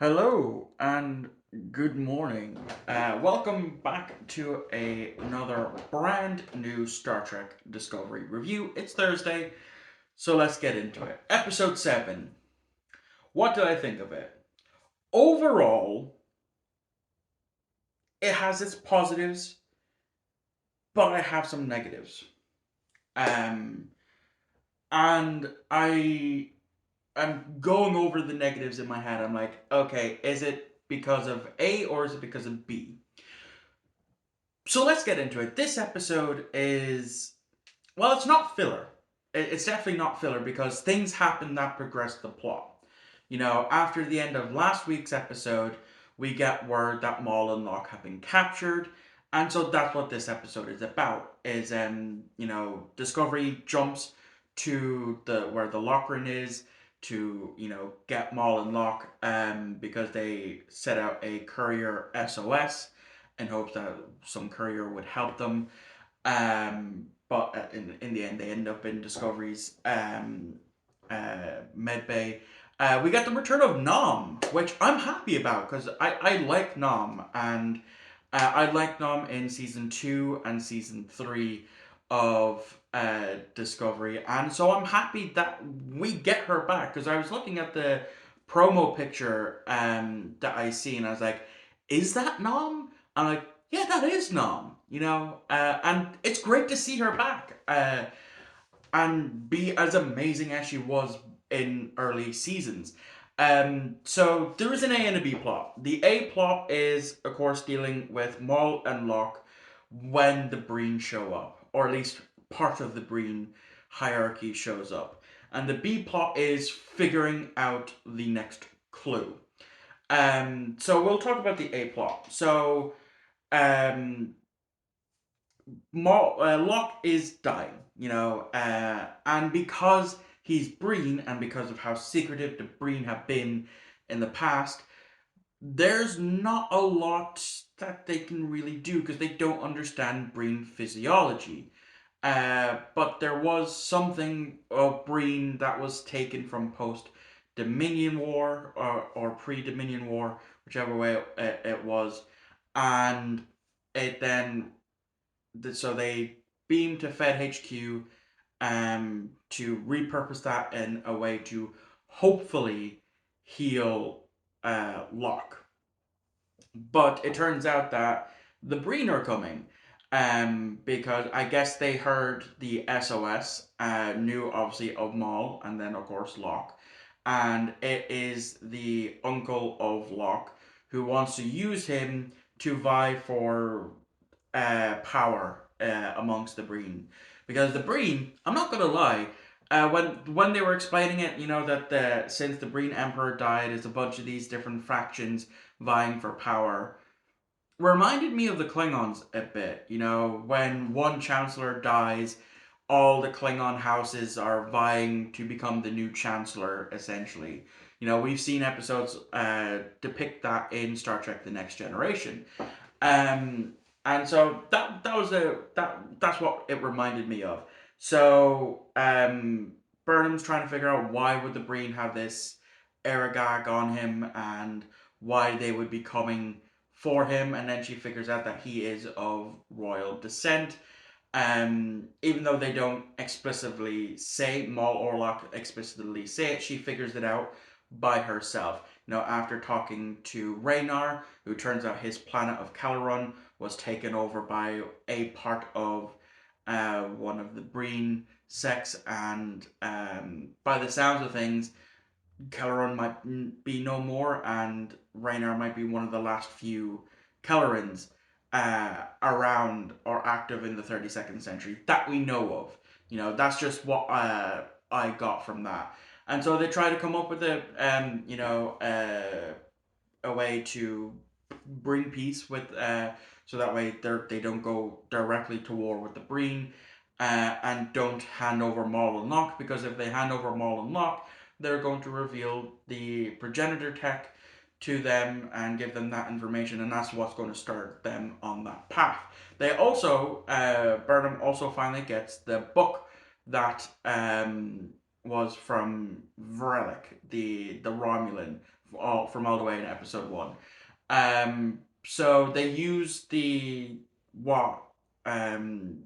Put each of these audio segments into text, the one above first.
Hello and good morning. Welcome back to another brand new Star Trek Discovery review. It's Thursday, so let's get into it. Episode 7. What did I think of it? Overall, it has its positives, but I have some negatives. Um, and I'm going over the negatives in my head. I'm like, okay, is it because of A or is it because of B? So let's get into it. This episode is, well, it's not filler. It's definitely not filler because things happen that progress the plot. After the end of last week's episode, we get word that Maul and Locke have been captured, and so that's what this episode is about. Discovery jumps to the where the Lockerin is to get Maul and Locke because they set out a courier SOS in hopes that some courier would help them. But in the end, they end up in Discovery's med bay. We get the return of Nom, which I'm happy about because I like Nom, and I like Nom in season 2 and season 3 of Discovery, and so I'm happy that we get her back because I was looking at the promo picture that I see, and I was like, is that Nom? I'm like, yeah, that is Nom, and it's great to see her back and be as amazing as she was in early seasons. So there is an A and a B plot. The A plot is, of course, dealing with Maul and Locke when the Breen show up, or at least part of the Breen hierarchy shows up. And the B plot is figuring out the next clue. So we'll talk about the A plot. So um, Locke is dying, and because he's Breen, and because of how secretive the Breen have been in the past, there's not a lot that they can really do because they don't understand Breen physiology. But there was something of Breen that was taken from post Dominion War or pre Dominion War, whichever way it was, and it then so they beam to Fed HQ to repurpose that in a way to hopefully heal Locke. But it turns out that the Breen are coming because I guess they heard the SOS, knew obviously of Maul, and then of course Locke. And it is the uncle of Locke who wants to use him to vie for power amongst the Breen, because the Breen, I'm not gonna lie, when they were explaining it, that since the Breen Emperor died, it's a bunch of these different factions vying for power. Reminded me of the Klingons a bit. When one Chancellor dies, all the Klingon houses are vying to become the new Chancellor, essentially. We've seen episodes depict that in Star Trek: The Next Generation. Um, and so that's what it reminded me of. So Burnham's trying to figure out why would the Breen have this Eirgah on him and why they would be coming for him, and then she figures out that he is of royal descent. Even though they don't explicitly say, Maul or Locke explicitly say it, she figures it out by herself. After talking to Raynar, who turns out his planet of Caloron was taken over by a part of one of the Breen sects, and by the sounds of things, Caloron might be no more, and Raynar might be one of the last few Calorans around or active in the 32nd century that we know of. That's just what I got from that. And so they try to come up with a way to bring peace with, so that way they don't go directly to war with the Breen, and don't hand over Maul and Locke, because if they hand over Maul and Locke, they're going to reveal the progenitor tech to them and give them that information, and that's what's going to start them on that path. They also, Burnham also finally gets the book that was from Vrelic, the Romulan, from all the way in episode one. So they use what um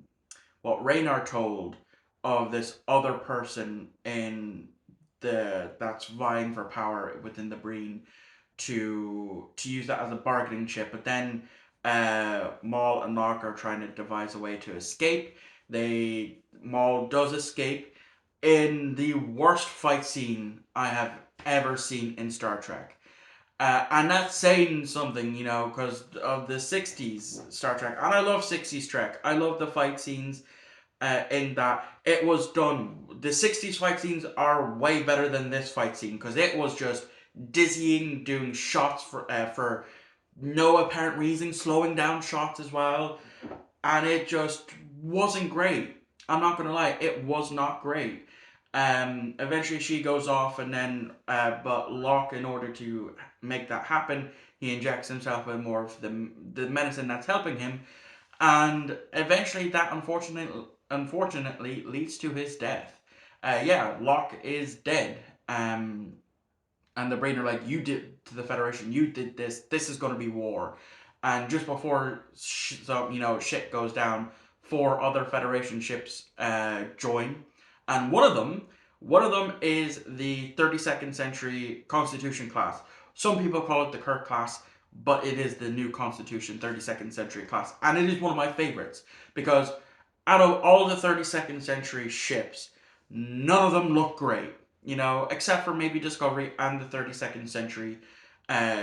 what Raynar told of this other person in the that's vying for power within the Breen to use that as a bargaining chip. But then Maul and Locke are trying to devise a way to escape. Maul does escape in the worst fight scene I have ever seen in Star Trek. And that's saying something, because of the 60s Star Trek. And I love 60s Trek. I love the fight scenes in that it was done. The 60s fight scenes are way better than this fight scene because it was just dizzying, doing shots for no apparent reason, slowing down shots as well, and it just wasn't great. I'm not gonna lie, it was not great. Eventually she goes off, and then but Locke, in order to make that happen, he injects himself with more of the medicine that's helping him, and eventually that unfortunately leads to his death. Yeah, Locke is dead. And the Brain are like, you did to the Federation, you did this. This is going to be war. And just before shit goes down, four other Federation ships join, and one of them is the 32nd century Constitution class. Some people call it the Kirk class, but it is the new Constitution 32nd century class, and it is one of my favorites because out of all the 32nd century ships, none of them look great, except for maybe Discovery and the 32nd century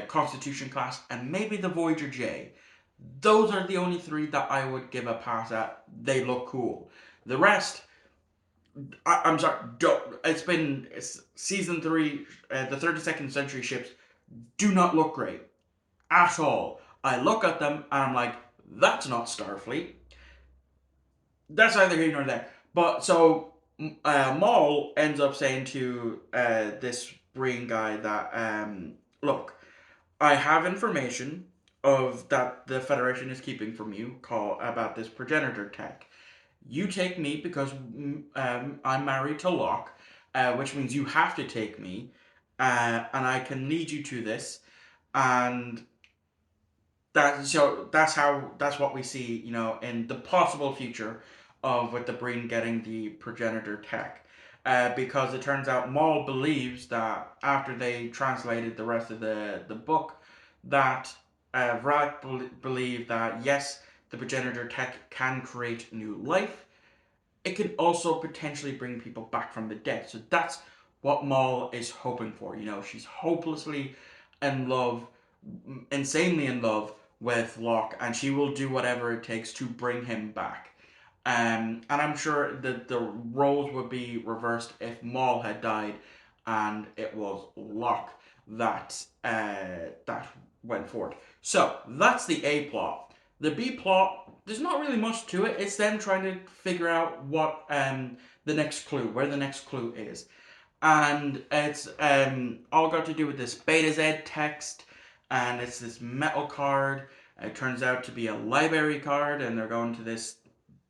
Constitution class, and maybe the Voyager J. Those are the only three that I would give a pass at. They look cool. The rest, I'm sorry, it's season three. The 32nd century ships do not look great at all. I look at them and I'm like, that's not Starfleet. That's neither here nor there. But so Maul ends up saying to this brain guy that, look, I have information of that the Federation is keeping from you, about this progenitor tech. You take me because I'm married to Locke, which means you have to take me, and I can lead you to this, and that's what we see, in the possible future of with the Breen getting the progenitor tech. Because it turns out Maul believes that after they translated the rest of the book, that Vralik believed that yes, the progenitor tech can create new life. It can also potentially bring people back from the dead. So that's what Maul is hoping for. She's hopelessly in love, insanely in love with Locke, and she will do whatever it takes to bring him back. And I'm sure that the roles would be reversed if Maul had died, and it was Locke that went forward. So that's the A plot. The B plot, there's not really much to it. It's them trying to figure out what where the next clue is, and it's all got to do with this Beta Z text, and it's this metal card. It turns out to be a library card, and they're going to this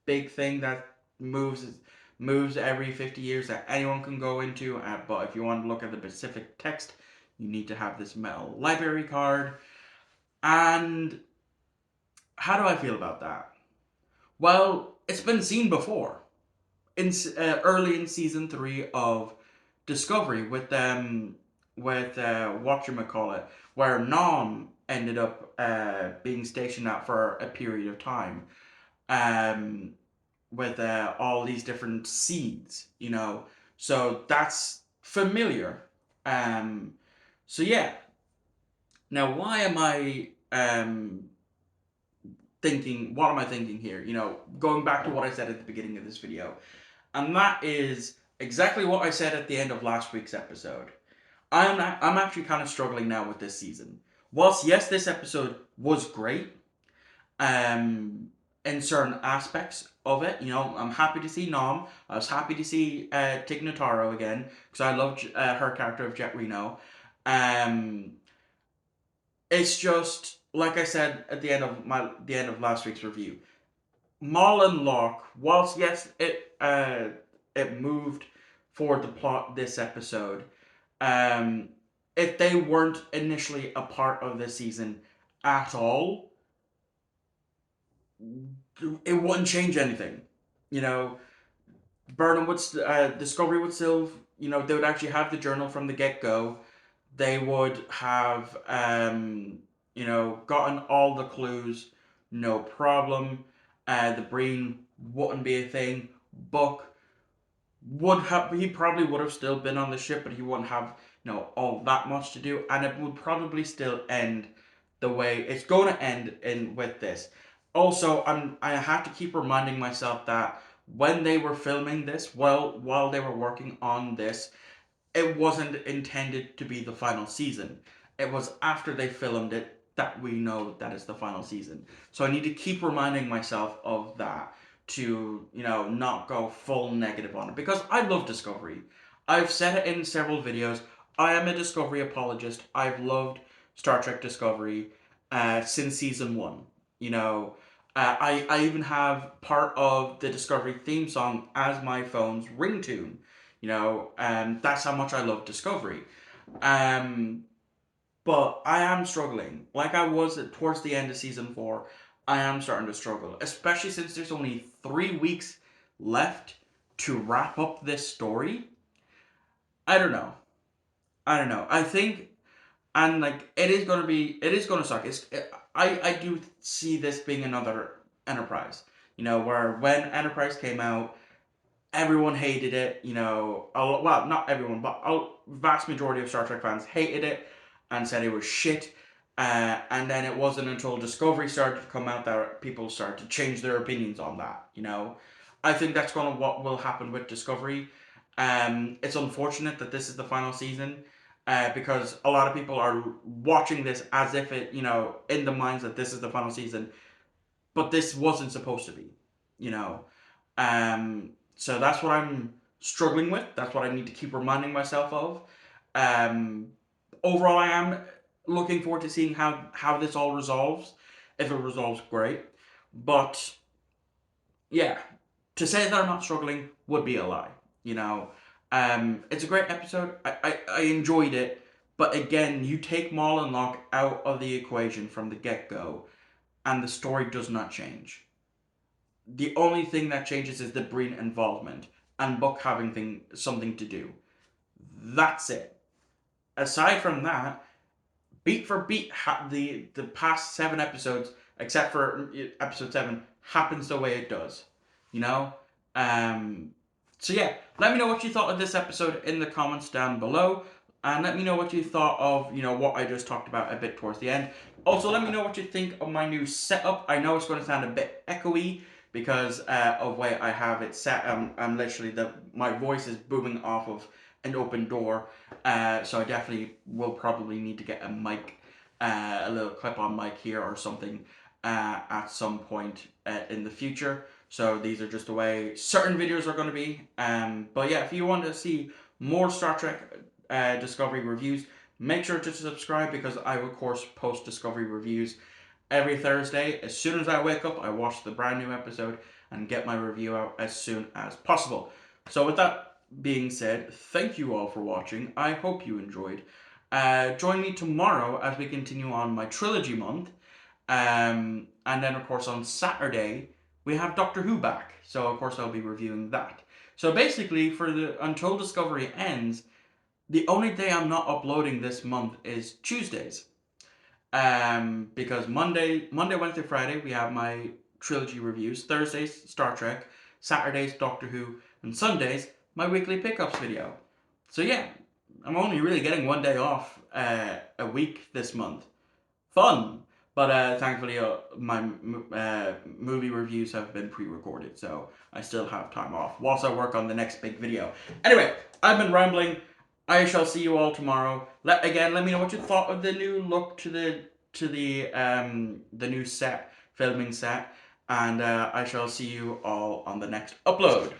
big thing that moves every 50 years that anyone can go into. But if you want to look at the specific text, you need to have this metal library card. And how do I feel about that? Well, it's been seen before in early in season 3 of Discovery with whatchamacallit, where Nom ended up being stationed out for a period of time, um, with all these different seeds, So that's familiar. Um, so yeah. Now, why am I thinking? What am I thinking here? Going back to what I said at the beginning of this video, and that is exactly what I said at the end of last week's episode. I'm actually kind of struggling now with this season. Whilst yes, this episode was great, in certain aspects of it, I'm happy to see Nom. I was happy to see Tig Notaro again because I loved her character of Jet Reno. Um, it's just like I said at the end of last week's review. Maul and Locke, whilst yes, it moved forward the plot this episode, um, if they weren't initially a part of this season at all, it wouldn't change anything. You know, Burnham would, Discovery would still, they would actually have the journal from the get go. They would have, gotten all the clues, no problem. The Breen wouldn't be a thing. Buck he probably would have still been on the ship, but he wouldn't have, all that much to do, and it would probably still end the way it's going to end in with this. Also, I have to keep reminding myself that when they were filming this, while they were working on this, it wasn't intended to be the final season. It was after they filmed it that we know that it's the final season. So I need to keep reminding myself of that to, not go full negative on it, because I love Discovery. I've said it in several videos. I am a Discovery apologist. I've loved Star Trek Discovery since season one. You know, I even have part of the Discovery theme song as my phone's ringtone. That's how much I love Discovery. Um, but I am struggling. Like I was towards the end of season four, I am starting to struggle, especially since there's only 3 weeks left to wrap up this story. I don't know. I don't know. I think, and like it is gonna suck. I do see this being another Enterprise. Where when Enterprise came out, everyone hated it. Well, not everyone, but a vast majority of Star Trek fans hated it and said it was shit. And then it wasn't until Discovery started to come out that people started to change their opinions on that. I think that's gonna what will happen with Discovery. It's unfortunate that this is the final season. Because a lot of people are watching this as if it, in the minds that this is the final season, but this wasn't supposed to be, you know. So that's what I'm struggling with. That's what I need to keep reminding myself of. Um, Overall, I am looking forward to seeing how this all resolves. If it resolves, great. But yeah, to say that I'm not struggling would be a lie. You know, it's a great episode. I enjoyed it. But again, you take Maul and Locke out of the equation from the get go, and the story does not change. The only thing that changes is the Breen involvement and Buck having something to do. That's it. Aside from that, beat for beat, the past 7 episodes, except for episode 7, happens the way it does. You know? Um, so yeah, let me know what you thought of this episode in the comments down below. And let me know what you thought of, what I just talked about a bit towards the end. Also, let me know what you think of my new setup. I know it's going to sound a bit echoey because of the way I have it set. I'm literally, my voice is booming off of an open door. So I definitely will probably need to get a mic, a little clip-on mic here or something at some point in the future. So these are just the way certain videos are going to be. But yeah, if you want to see more Star Trek Discovery reviews, make sure to subscribe because I will, of course, post Discovery reviews every Thursday. As soon as I wake up, I watch the brand new episode and get my review out as soon as possible. So with that being said, thank you all for watching. I hope you enjoyed. Join me tomorrow as we continue on my trilogy month. And then, of course, on Saturday, we have Doctor Who back. So, of course, I'll be reviewing that. So, basically, until Discovery ends, the only day I'm not uploading this month is Tuesdays. Because Monday, Wednesday, Friday, we have my trilogy reviews. Thursdays, Star Trek. Saturdays, Doctor Who. And Sundays, my weekly pickups video. So, yeah, I'm only really getting one day off a week this month. Fun! But thankfully, my movie reviews have been pre-recorded, so I still have time off whilst I work on the next big video. Anyway, I've been rambling. I shall see you all tomorrow. Let me know what you thought of the new look to the new filming set, and I shall see you all on the next upload.